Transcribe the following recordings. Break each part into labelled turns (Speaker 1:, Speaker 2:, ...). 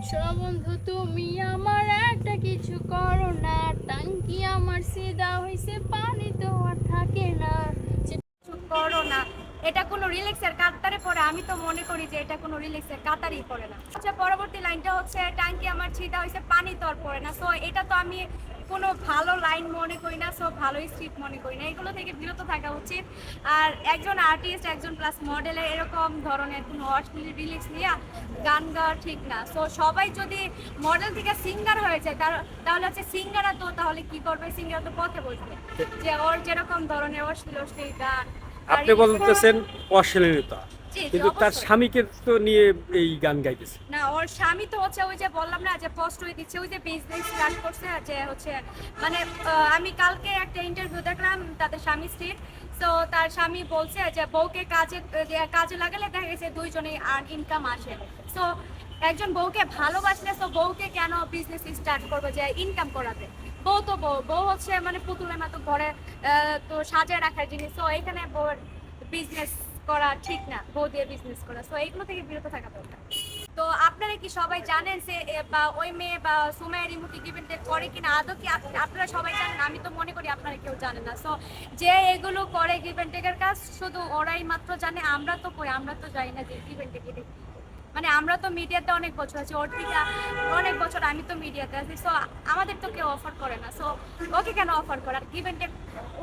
Speaker 1: শোনো বন্ধু, তুমি আমার একটা কিছু করো না। টাঙ্কি আমার সিধা হইছে, পানি তো আর থাকে না।
Speaker 2: কিছু করো না, এটা কোনো রিল্যাক্সের কাতারে পড়ে? আমি তো মনে করি যে এটা কোনো রিল্যাক্সের কাতারই পড়ে না। আচ্ছা, পরবর্তী লাইনটা হচ্ছে ট্যাঙ্কি আমার ছিটা হয়েছে, পানি তো আর পড়ে না। সো এটা তো আমি কোনো ভালো লাইন মনে করি না, সো ভালো স্ক্রিপ্ট মনে করি না। এগুলো থেকে বিরত থাকা উচিত। আর একজন আর্টিস্ট, একজন প্লাস মডেলের এরকম ধরনের কোনো অশ্লীল রিলিক্স নিয়ে গান গাওয়া ঠিক না। সো সবাই যদি মডেল থেকে সিঙ্গার হয়ে যায়, তাহলে হচ্ছে সিঙ্গাররা তো তাহলে কি করবে? সিঙ্গার তো পথে বসবে, যে ওর যেরকম ধরনের অশ্লীল অশ্লীল গান।
Speaker 3: আপনি বলতেছেন অশ্লীলতা,
Speaker 2: জি, জি,
Speaker 3: কিন্তু তার
Speaker 2: অবশ্যই।
Speaker 3: স্বামীকে তো নিয়ে এই গান গাইতেছে।
Speaker 2: না, ওর স্বামী তো হচ্ছে ওই যে বললাম না যে পোস্ট হয়ে দিচ্ছে, ওই যে বিজনেস স্টার্ট করছে, যে হচ্ছে মানে আমি কালকে একটা ইন্টারভিউ দেখলাম তাদের স্বামী স্ত্রীর। তো তার স্বামী বলছে যে বউকে কাজে লাগালে দেখা গেছে দুইজনেই ইনকাম আসে। তো একজন বউকে ভালোবাসলে তো বউকে কেন বিজনেস স্টার্ট করবে যে ইনকাম করাতে? বউ তো বউ বউ হচ্ছে মানে পুতুলের মতো ঘরে তো সাজায় রাখার জিনিস। তো এখানে বউর বিজনেস করা ঠিক না, বউ দিয়ে বিজনেস করা। তো এইগুলো থেকে বিরত থাকা দরকার। তো আপনারা কি সবাই জানেন যে বা ওই মেয়ে বা সুমাইয়া রিমু কি গিভ এন্ড টেক করে কিনা? আদৌ কি আপনারা সবাই জানেন? আমি তো মনে করি আপনারা কেউ জানেন না। সো যে এগুলো করে গিভ এন্ড টেকের কাজ, শুধু ওরাই মাত্র জানে। আমরা তো কই, আমরা তো জানি না যে গিভ এন্ড টেক মানে আমরা তো মিডিয়াতে অনেক বছর আছি, ওর থেকে অনেক বছর আমি তো মিডিয়াতে আছি। সো আমাদের তো কেউ অফার করে না। সো ওকে কেন অফার করে? আর গিভ এন্ড টেক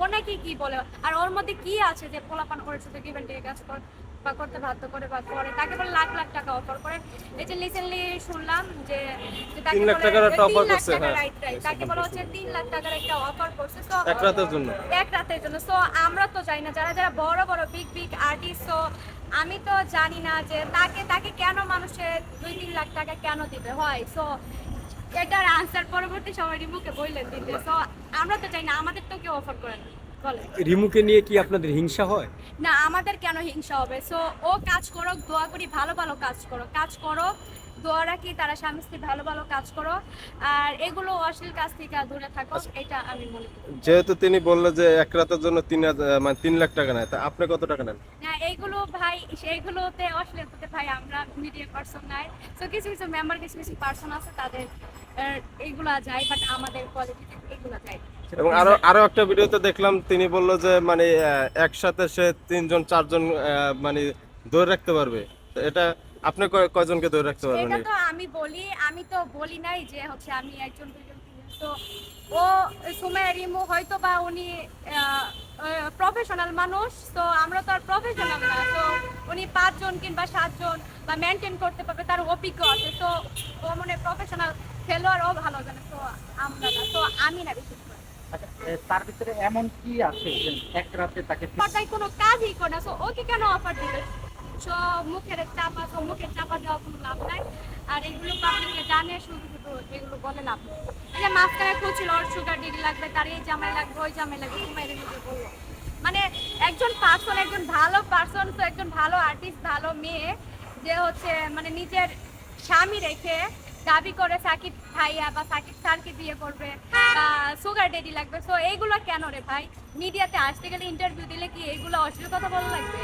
Speaker 2: ও নাকি কি বলে? আর ওর মধ্যে কি আছে যে পোলাপান করেছে যে গিভ এন্ড টেক কাজ বা করতে বাধ্য করে বা করে? তাকে বলে লাখ লাখ টাকা অফার করে। এই যে রিসেন্টলি শুনলাম যে তাকে
Speaker 3: 3 লাখ
Speaker 2: বলে
Speaker 3: টাকার একটা
Speaker 2: 3
Speaker 3: অফার
Speaker 2: লাখ
Speaker 3: করছে।
Speaker 2: টাকা,
Speaker 3: হ্যাঁ,
Speaker 2: রাইট রাইট, তাকে বলা হচ্ছে 3 লাখ টাকার একটা অফার করছে। সো
Speaker 3: এক রাতের জন্য।
Speaker 2: এক রাতের জন্য। সো আমরা তো জানি না, যারা যারা বড় বড় বিগ বিগ আর্টিস্ট। সো আমি তো জানি না যে তাকে কেন মানুষের 2-3 লাখ টাকা কেন দিতে হয়। সো এটার আনসার পরবর্তী সময় রিমুকে বললেন দিতে। সো আমরা তো চাই না, আমাদের তো কেউ অফার করে না। বলে
Speaker 3: রিমুকে নিয়ে কি আপনাদের হিংসা হয়?
Speaker 2: না, আমাদের কেন হিংসা হবে? সো ও কাজ করো, দোয়া করি ভালো ভালো কাজ করো, দোয়া রাখি তারা স্বামী স্ত্রী ভালো ভালো কাজ করো। আর এগুলো অশ্লীল কাজ থেকে দূরে থাকো, এটা আমি মনে করি।
Speaker 4: যেহেতু তিনি বললো যে এক রাতের জন্য 3 লাখ টাকা নেয়, তা আপনি কত টাকা নেন?
Speaker 2: না, এইগুলো ভাই, সেইগুলোতে অশ্লীলতাতে ভাই আমরা মিডিয়া পার্সন নাই। তো কিছু কিছু মেম্বার, কিছু কিছু পার্সন আছে তাদের এইগুলা যায়, বাট আমাদের কোয়ালিটিতে এগুলা যায়।
Speaker 4: এবং আরো আরো একটা ভিডিওতে দেখলাম তিনি বললো যে মানে একসাথে সে 3-4 জন মানে ধরে রাখতে পারবে। তো এটা আপনি কয়জনকে ধরে রাখতে পারবেন?
Speaker 2: এটা তো আমি তো বলি নাই যে হচ্ছে আমি একজন দুজন তিনজন। তো ও সুমাইয়া রিমু হয়তো বা উনি প্রফেশনাল মানুষ, তো আমরা তো আর প্রফেশনাল না। তো উনি 5 জন কিংবা 7 জন বা মেনটেন করতে পারবে, তার অভিজ্ঞ আছে। তো ও মনে প্রফেশনাল খেলোয়াড়, ও ভালো জানে। তো আমরা না, তো আমি না বিশেষ করে।
Speaker 5: আচ্ছা, তার ভিতরে এমন কি আছে যে এক রাতে তাকে
Speaker 2: তাই কোনো কাজই করে না। সো ওকে কেন অফার দিবে? সো মুখের চাপা দেওয়া কোনো লাভ নাই। আর এগুলো পাবলিকে জানে, শুধু শুধু এগুলো বলে লাভ নেই। এই যে মাঝখানে খুঁজছিল ওর সুগার ডিগ্রি লাগবে, তার এই জামাই লাগবে, ওই জামাই লাগবে, তোমার এদিকে বললো। মানে একজন পার্সন, একজন ভালো পার্সন, তো একজন ভালো আর্টিস্ট, ভালো মেয়ে, যে হচ্ছে মানে নিজের স্বামী রেখে দাবি করে সাকিব ভাইয়া বা সাকিব স্যারকে বিয়ে করবে বা সুগার ডেডি লাগবে। সো এইগুলো কেন রে ভাই? মিডিয়াতে আসতে গেলে, ইন্টারভিউ দিলে কি এইগুলো অশ্লীল কথা বলা লাগবে?